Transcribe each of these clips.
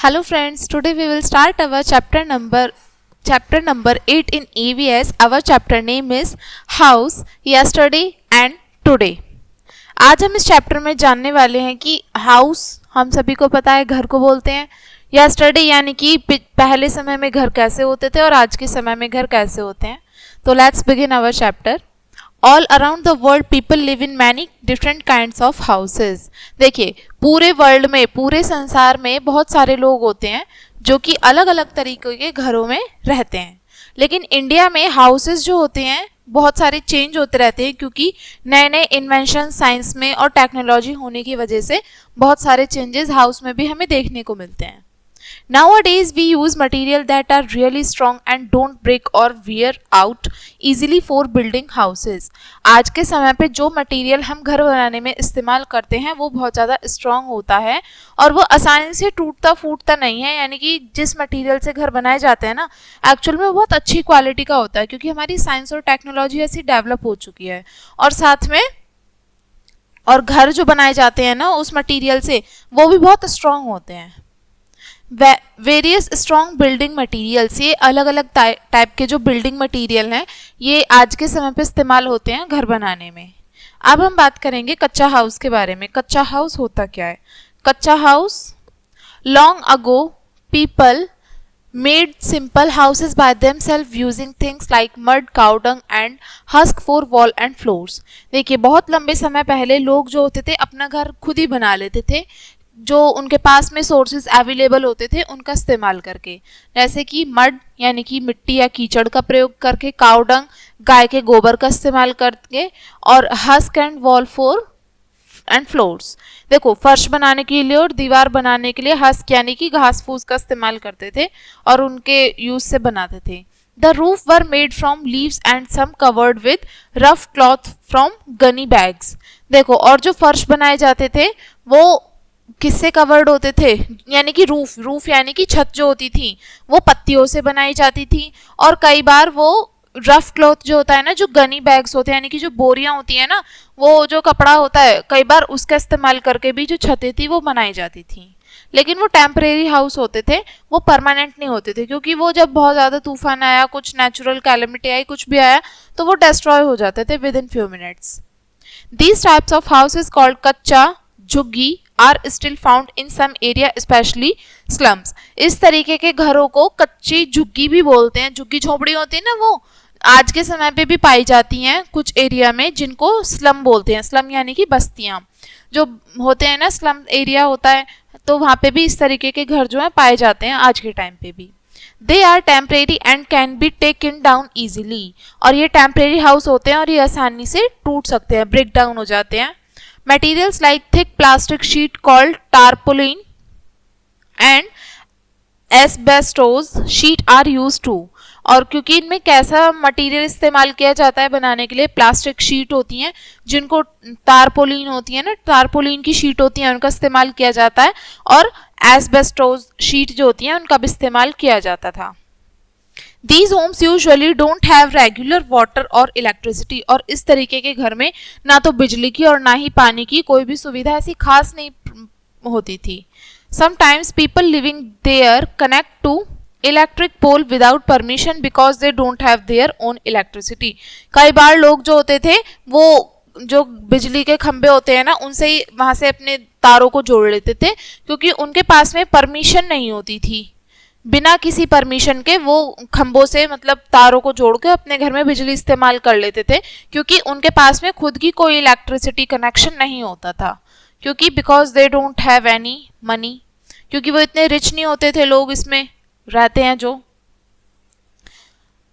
Hello friends, today we will start our chapter number 8 in EVS. Our chapter name is House, Yesterday and Today. आज हम इस chapter में जानने वाले हैं कि हाउस हम सभी को पता है घर को बोलते हैं. यस्टरडे यानी कि पहले समय में घर कैसे होते थे और आज के समय में घर कैसे होते हैं. तो let's begin our chapter. All around the world people live in many different kinds of houses. देखिए पूरे वर्ल्ड में, पूरे संसार में बहुत सारे लोग होते हैं जो कि अलग अलग तरीके के घरों में रहते हैं. लेकिन इंडिया में हाउसेज जो होते हैं बहुत सारे चेंज होते रहते हैं क्योंकि नए नए इन्वेंशन साइंस में और टेक्नोलॉजी होने की वजह से बहुत सारे चेंजेस हाउस में भी हमें देखने को मिलते हैं. Nowadays we use material that are really strong and don't break or wear out easily for building houses. आज के समय पे जो मटेरियल हम घर बनाने में इस्तेमाल करते हैं वो बहुत ज़्यादा स्ट्रॉन्ग होता है और वो आसानी से टूटता फूटता नहीं है. यानी कि जिस मटेरियल से घर बनाए जाते हैं ना, एक्चुअल में बहुत अच्छी क्वालिटी का होता है क्योंकि हमारी साइंस और टेक्नोलॉजी ऐसी डेवलप हो चुकी है. और साथ में और घर जो बनाए जाते हैं ना उस मटेरियल से, वो भी बहुत स्ट्रॉन्ग होते हैं. वेरियस स्ट्रॉन्ग बिल्डिंग मटेरियल्स, ये अलग अलग टाइप के जो बिल्डिंग मटेरियल हैं ये आज के समय पे इस्तेमाल होते हैं घर बनाने में. अब हम बात करेंगे कच्चा हाउस के बारे में. कच्चा हाउस होता क्या है? Kutcha house, long ago people made simple houses by themselves using things like mud, cow dung and husk for wall and floors. देखिए बहुत लंबे समय पहले लोग जो होते थे अपना घर खुद ही बना लेते थे, जो उनके पास में सोर्सेज अवेलेबल होते थे उनका इस्तेमाल करके. जैसे कि मड यानी कि मिट्टी या कीचड़ का प्रयोग करके, काउ डंग गाय के गोबर का इस्तेमाल करके, और husk and wall four and floors. देखो फर्श बनाने के लिए और दीवार बनाने के लिए हस्क यानी कि घास फूस का इस्तेमाल करते थे और उनके यूज से बनाते थे. The roof were made from leaves and some covered with rough cloth from gunny bags. देखो और जो फर्श बनाए जाते थे वो किससे कवर्ड होते थे? यानी कि रूफ यानी कि छत जो होती थी वो पत्तियों से बनाई जाती थी, और कई बार वो रफ क्लॉथ जो होता है ना, जो गनी बैग्स होते हैं यानी कि जो बोरियां होती है ना, वो जो कपड़ा होता है कई बार उसका इस्तेमाल करके भी जो छतें थी वो बनाई जाती थी. लेकिन वो टेम्परेरी हाउस होते थे, वो परमानेंट नहीं होते थे क्योंकि वो जब बहुत ज़्यादा तूफान आया, कुछ नेचुरल कैलेमिटी आई, कुछ भी आया तो वो डिस्ट्रॉय हो जाते थे within few minutes. These types of house is called kutcha, jhuggi are still found in some area specially slums. इस तरीके के घरों को कच्ची झुग्गी भी बोलते हैं. झुग्गी झोपड़ी होती है ना, वो आज के समय पे भी पाई जाती हैं कुछ एरिया में जिनको स्लम बोलते हैं. स्लम यानी कि बस्तियां जो होते हैं ना, स्लम एरिया होता है, तो वहाँ पे भी इस तरीके के घर जो है पाए जाते हैं आज के टाइम पे भी. They are temporary and can be taken down easily. और ये टेम्परेरी हाउस होते हैं और ये आसानी से टूट सकते हैं, ब्रेक डाउन हो जाते हैं. Materials like thick plastic sheet called tarpaulin and asbestos sheet are used too. और क्योंकि इनमें कैसा मटेरियल इस्तेमाल किया जाता है बनाने के लिए, प्लास्टिक शीट होती हैं जिनको टारपोलिन होती है ना, टारपोलिन की शीट होती है, उनका इस्तेमाल किया जाता है, और एस्बेस्टोस शीट जो होती हैं उनका भी इस्तेमाल किया जाता था. These homes usually don't have regular water और electricity. और इस तरीके के घर में ना तो बिजली की और ना ही पानी की कोई भी सुविधा ऐसी खास नहीं होती थी. Sometimes people living there connect to electric pole without permission because they don't have their own electricity. कई बार लोग जो होते थे वो जो बिजली के खंभे होते हैं ना उनसे ही वहाँ से अपने तारों को जोड़ लेते थे क्योंकि उनके पास में परमिशन नहीं होती थी. बिना किसी परमिशन के वो खंभों से मतलब तारों को जोड़ के अपने घर में बिजली इस्तेमाल कर लेते थे क्योंकि उनके पास में खुद की कोई इलेक्ट्रिसिटी कनेक्शन नहीं होता था. क्योंकि because they don't have any money, क्योंकि वो इतने रिच नहीं होते थे लोग इसमें रहते हैं जो.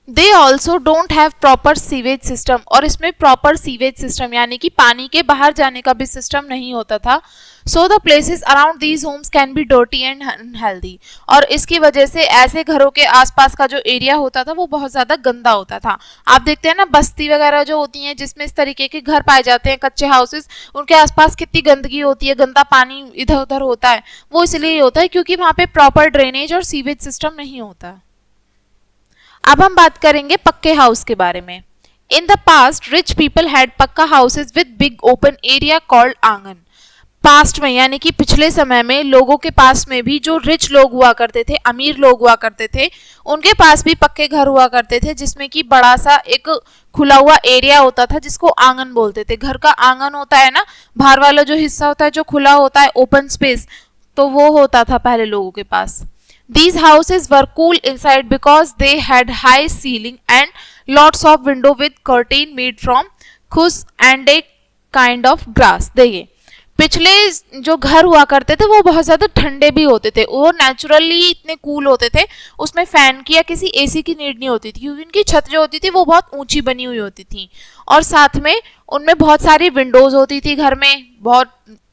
They also don't have proper sewage system. और इसमें प्रॉपर सीवेज सिस्टम यानी कि पानी के बाहर जाने का भी सिस्टम नहीं होता था. So the places around these homes can be dirty and unhealthy. और इसकी वजह से ऐसे घरों के आसपास का जो एरिया होता था वो बहुत ज़्यादा गंदा होता था. आप देखते हैं ना बस्ती वगैरह जो होती हैं जिसमें इस तरीके के घर पाए जाते हैं, कच्चे हाउसेस, उनके आसपास कितनी गंदगी होती है, गंदा पानी इधर उधर होता है. वो इसलिए होता है क्योंकि वहाँ पे प्रॉपर ड्रेनेज और सीवेज सिस्टम नहीं होता. अब हम बात करेंगे पक्के हाउस के बारे में. In the past rich people had pucca houses with big open area called aangan. Past में यानी कि पिछले समय में लोगों के पास में भी जो रिच लोग हुआ करते थे, अमीर लोग हुआ करते थे, उनके पास भी पक्के घर हुआ करते थे जिसमें कि बड़ा सा एक खुला हुआ एरिया होता था जिसको आंगन बोलते थे। घर का आंगन होता है ना, बाहर वाला जो हिस्सा होता है जो खुला होता है, ओपन स्पेस, तो वो होता था पहले लोगों के पास। These houses were cool inside because they had high ceiling and lots of window with curtain made from khus and a kind of grass। देखिए पिछले जो घर हुआ करते थे वो बहुत ज़्यादा ठंडे भी होते थे, वो नेचुरली इतने कूल होते थे, उसमें फ़ैन की या किसी एसी की नीड नहीं होती थी क्योंकि उनकी छत जो होती थी वो बहुत ऊंची बनी हुई होती थी, और साथ में उनमें बहुत सारी विंडोज़ होती थी घर में बहुत।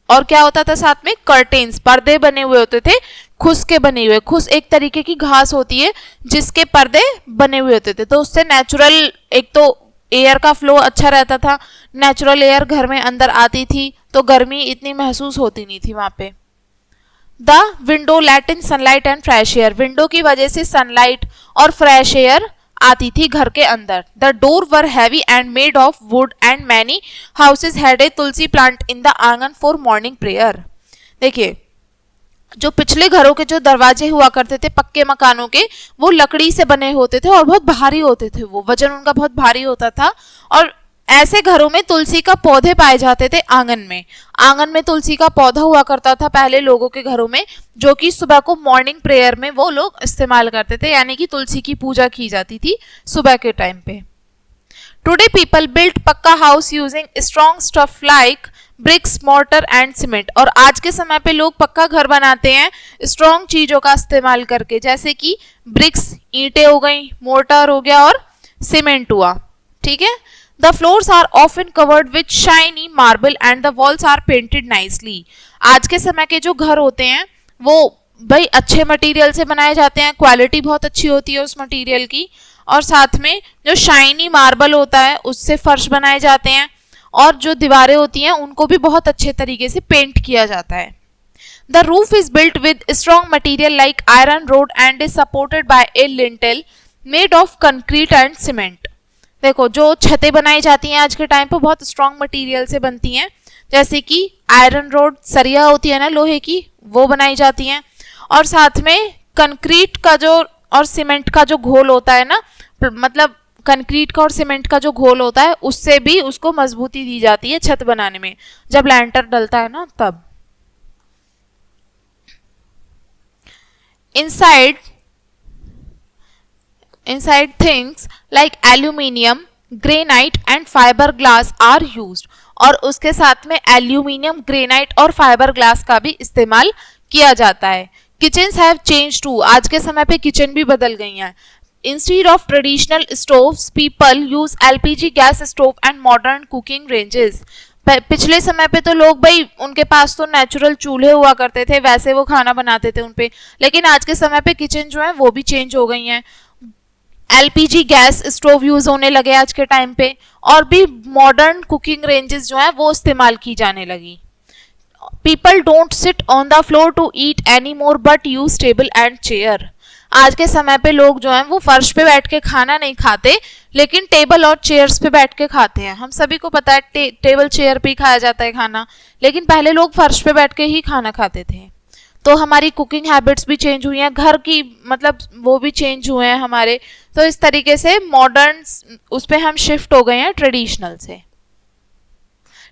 और क्या होता था साथ में, कर्टेन्स, पर्दे बने हुए होते थे, खुस के बने हुए। खुस एक तरीके की घास होती है जिसके पर्दे बने हुए होते थे, तो उससे नेचुरल एक तो एयर का फ्लो अच्छा रहता था, नेचुरल एयर घर में अंदर आती थी तो गर्मी इतनी महसूस होती नहीं थी वहां पे। The window let in sunlight and fresh air, window की वजह से सनलाइट और फ्रेश एयर आती थी घर के अंदर। The door were heavy and made of would and many houses had a Tulsi plant in the आंगन फॉर मॉर्निंग प्रेयर। देखिए जो पिछले घरों के जो दरवाजे हुआ करते थे पक्के मकानों के, वो लकड़ी से बने होते थे और बहुत भारी होते थे, वो वजन उनका बहुत भारी होता था, और ऐसे घरों में तुलसी का पौधे पाए जाते थे आंगन में। आंगन में तुलसी का पौधा हुआ करता था पहले लोगों के घरों में, जो कि सुबह को मॉर्निंग प्रेयर में वो लोग इस्तेमाल करते थे, यानी कि तुलसी की पूजा की जाती थी सुबह के टाइम पे। Today people built pucca house using strong stuff like bricks, mortar and cement, और आज के समय पे लोग पक्का घर बनाते हैं स्ट्रॉन्ग चीजों का इस्तेमाल करके, जैसे कि ब्रिक्स, ईंटें हो गई, मोर्टर हो गया और सीमेंट हुआ। ठीक है। The floors are often covered with shiny marble and the walls are painted nicely. आज के समय के जो घर होते हैं वो भाई अच्छे मटेरियल से बनाए जाते हैं, क्वालिटी बहुत अच्छी होती है उस मटेरियल की, और साथ में जो शाइनी मार्बल होता है उससे फर्श बनाए जाते हैं, और जो दीवारें होती हैं उनको भी बहुत अच्छे तरीके से पेंट किया जाता है। The roof is built with strong material like iron rod and is supported by A lintel made of concrete and cement. देखो जो छतें बनाई जाती हैं आज के टाइम पर बहुत स्ट्रॉन्ग मटेरियल से बनती हैं, जैसे कि आयरन रोड, सरिया होती है ना लोहे की, वो बनाई जाती हैं, और साथ में कंक्रीट का जो और सीमेंट का जो घोल होता है ना, मतलब कंक्रीट का और सीमेंट का जो घोल होता है उससे भी उसको मजबूती दी जाती है छत बनाने में, जब लैंटर डलता है ना तब। Inside things like aluminium, granite and fiber glass are used, और उसके साथ में एल्यूमिनियम, ग्रेनाइट और फाइबर ग्लास का भी इस्तेमाल किया जाता है। किचन्स हैव चेंज टू, आज के समय पे किचन भी बदल गई हैं। Instead of traditional stoves, people use LPG gas stove and modern cooking ranges। पिछले समय पे तो लोग भाई उनके पास तो नेचुरल चूल्हे हुआ करते थे, वैसे वो खाना बनाते थे उनपे, लेकिन आज के समय पे किचन जो है वो भी चेंज हो गई हैं। LPG गैस स्टोव यूज होने लगे आज के टाइम पे, और भी मॉडर्न कुकिंग रेंजेस जो है वो इस्तेमाल की जाने लगी। People don't sit on the floor to eat anymore but use table and chair। आज के समय पे लोग जो हैं वो फर्श पे बैठ के खाना नहीं खाते, लेकिन टेबल और चेयर्स पे बैठ के खाते हैं। हम सभी को पता है टेबल चेयर पे ही खाया जाता है खाना, लेकिन पहले लोग फर्श पे बैठ के ही खाना खाते थे। तो हमारी कुकिंग हैबिट्स भी चेंज हुई हैं, घर की मतलब वो भी चेंज हुए हैं हमारे, तो इस तरीके से मॉडर्न उस पे हम शिफ्ट हो गए हैं ट्रेडिशनल से।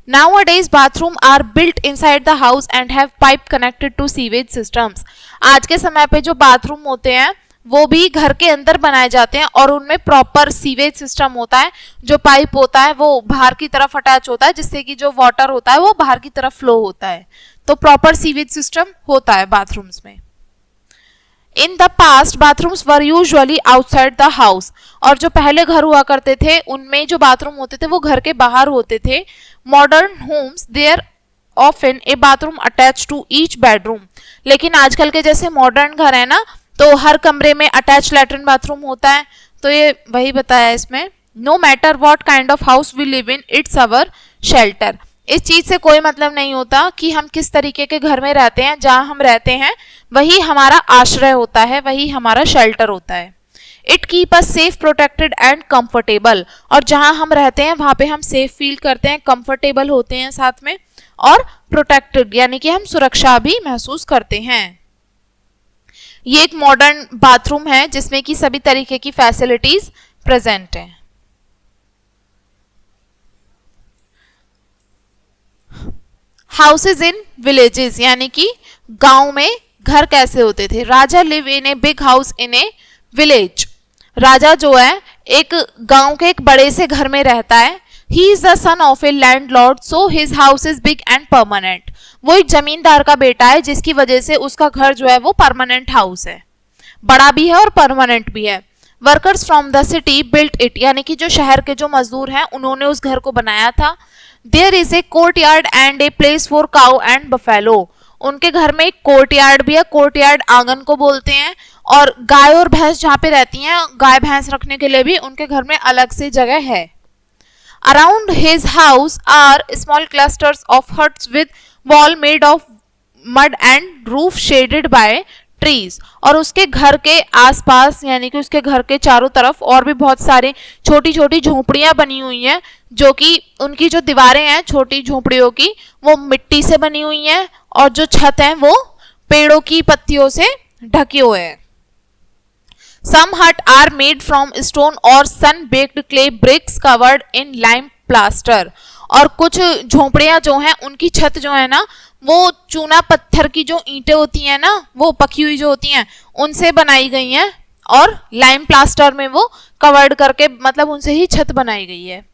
Nowadays bathroom are built inside the house and have pipe connected to sewage systems। आज के समय पे जो बाथरूम होते हैं वो भी घर के अंदर बनाए जाते हैं, और उनमें प्रॉपर सीवेज सिस्टम होता है, जो पाइप होता है वो बाहर की तरफ अटैच होता है, जिससे कि जो वाटर होता है वो बाहर की तरफ फ्लो होता है, तो प्रॉपर सीवेज सिस्टम होता है बाथरूम्स में। In the past bathrooms were usually outside the house, और जो पहले घर हुआ करते थे उनमें जो बाथरूम होते थे वो घर के बाहर होते थे। Modern homes there often a bathroom attach to each bedroom, लेकिन आजकल के जैसे मॉडर्न घर है ना तो हर कमरे में अटैच लैट्रिन बाथरूम होता है, तो ये वही बताया इसमें। No matter what kind of house we live in, it's our shelter. इस चीज से कोई मतलब नहीं होता कि हम किस तरीके के घर में रहते हैं, जहां हम रहते हैं वही हमारा आश्रय होता है, वही हमारा शेल्टर होता है। It keep us safe, protected and comfortable, और जहां हम रहते हैं वहां पे हम सेफ फील करते हैं, कंफर्टेबल होते हैं साथ में, और प्रोटेक्टेड यानी कि हम सुरक्षा भी महसूस करते हैं। ये एक मॉडर्न बाथरूम है जिसमें कि सभी तरीके की फैसिलिटीज प्रेजेंट हैं। हाउसेज इन विलेजेस यानी कि गांव में घर कैसे होते थे। Raja live in a big house in a village. राजा जो है एक गांव के एक बड़े से घर में रहता है। He is the son of A landlord so his house is big and permanent. वो एक जमींदार का बेटा है जिसकी वजह से उसका घर जो है वो परमानेंट हाउस है, बड़ा भी है और परमानेंट भी है। Workers from the city built it यानी कि जो शहर के जो मजदूर हैं उन्होंने उस घर को बनाया था। There is a courtyard and a place for cow and buffalo. उनके घर में एक कोर्टयार्ड भी है, कोर्टयार्ड आंगन को बोलते हैं, और गाय और भैंस जहाँ पे रहती हैं, गाय भैंस रखने के लिए भी उनके घर में अलग से जगह है। Around his house are small clusters of huts with wall made of mud and roof shaded by trees. और उसके घर के आसपास यानी कि उसके घर के चारों तरफ और भी बहुत सारे छोटी छोटी झोपड़ियां बनी हुई हैं, जो कि उनकी जो दीवारें हैं छोटी झोपड़ियों की वो मिट्टी से बनी हुई हैं, और जो छत है वो पेड़ों की पत्तियों से ढके हुए हैं। Some hut are made from stone or sun-baked clay bricks covered in lime plaster। और कुछ झोपड़ियां जो हैं उनकी छत जो है ना वो चूना पत्थर की जो ईंटें होती हैं ना, वो पकी हुई जो होती हैं उनसे बनाई गई हैं, और लाइम प्लास्टर में वो कवर्ड करके मतलब उनसे ही छत बनाई गई है।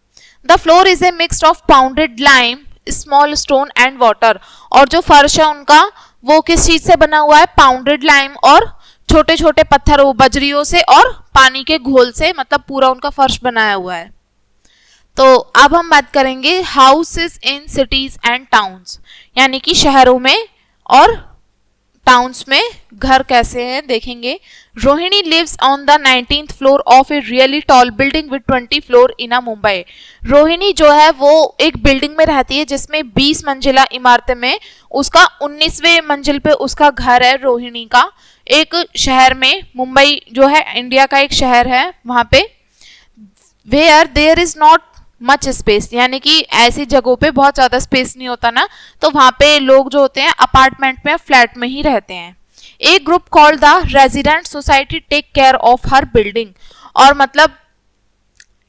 The floor is a mix of pounded lime small stone and water. और जो फर्श है उनका वो किस चीज से बना हुआ है, पाउंडेड लाइम और छोटे छोटे पत्थर बजरियों से और पानी के घोल से, मतलब पूरा उनका फर्श बनाया हुआ है। तो अब हम बात करेंगे houses in cities and towns यानी कि शहरों में और टाउन्स में घर कैसे हैं देखेंगे। Rohini lives on the 19th floor of a really tall building with 20 floor in Mumbai. Rohini जो है वो एक बिल्डिंग में रहती है जिसमें 20 मंजिला इमारत में उसका 19वें मंजिल पे उसका घर है रोहिणी का, एक शहर में, मुंबई जो है इंडिया का एक शहर है वहां पे। Where there is not much space यानी कि ऐसी जगहों पे बहुत ज्यादा स्पेस नहीं होता ना, तो वहां पे लोग जो होते हैं अपार्टमेंट में फ्लैट में ही रहते हैं। एक group called the resident society take care of her building. और मतलब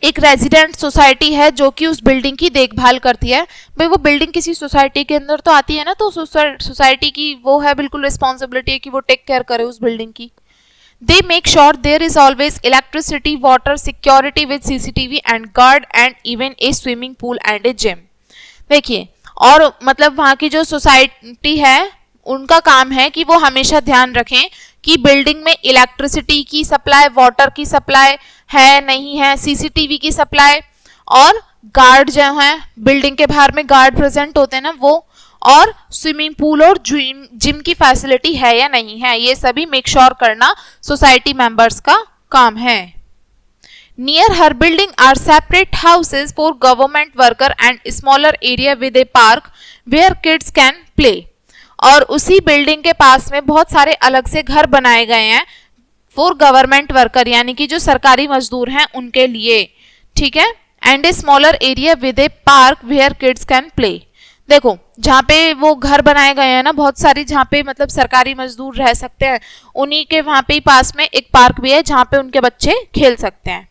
एक रेजिडेंट सोसाइटी है जो कि उस बिल्डिंग की देखभाल करती है। भाई वो बिल्डिंग किसी सोसाइटी के अंदर तो आती है ना, तो सोसाइटी की वो है बिल्कुल रिस्पॉन्सिबिलिटी है कि वो टेक केयर करे उस बिल्डिंग की। They make sure there is always electricity, water, security with CCTV and guard and even a swimming pool and a gym। देखिए, और मतलब वहाँ की जो सोसाइटी है उनका काम है कि वो हमेशा ध्यान रखें कि बिल्डिंग में इलेक्ट्रिसिटी की सप्लाई, वाटर की सप्लाई है नहीं है, CCTV की सप्लाई, और गार्ड जो है बिल्डिंग के बाहर में गार्ड प्रेजेंट होते हैं ना वो, और स्विमिंग पूल और जिम की फैसिलिटी है या नहीं है, ये सभी मेक श्योर करना सोसाइटी मेंबर्स का काम है। Near her building are separate houses for government worker and smaller area with a park where kids can play. और उसी बिल्डिंग के पास में बहुत सारे अलग से घर बनाए गए हैं फॉर गवर्नमेंट वर्कर यानी कि जो सरकारी मजदूर हैं उनके लिए, ठीक है। And a smaller area with a park where kids can play. देखो जहाँ पे वो घर बनाए गए हैं ना बहुत सारी, जहाँ पे मतलब सरकारी मजदूर रह सकते हैं, उन्हीं के वहां पे पास में एक पार्क भी है जहाँ पे उनके बच्चे खेल सकते हैं।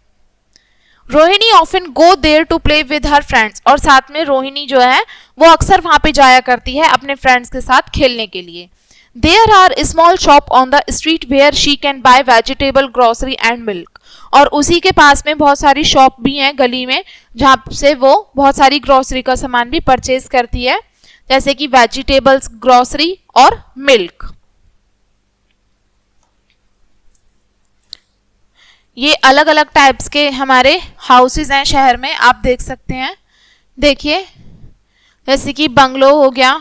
Rohini often go there to play with her friends. और साथ में रोहिणी जो है वो अक्सर वहां पे जाया करती है अपने फ्रेंड्स के साथ खेलने के लिए। There are small shop on the street where she can buy vegetable, grocery and milk. और उसी के पास में बहुत सारी शॉप भी हैं गली में जहाँ से वो बहुत सारी ग्रोसरी का सामान भी परचेज करती है, जैसे कि वेजिटेबल्स, ग्रोसरी और मिल्क। ये अलग अलग टाइप्स के हमारे हाउसेज हैं शहर में, आप देख सकते हैं। देखिए जैसे कि बंगलो हो गया,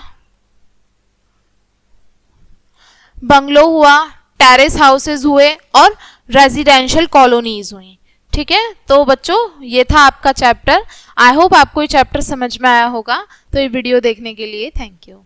बंगलो हुआ, टेरेस हाउसेज हुए और रेजिडेंशियल कॉलोनीज हुई, ठीक है। तो बच्चों ये था आपका चैप्टर। आई होप आपको ये चैप्टर समझ में आया होगा। तो ये वीडियो देखने के लिए थैंक यू।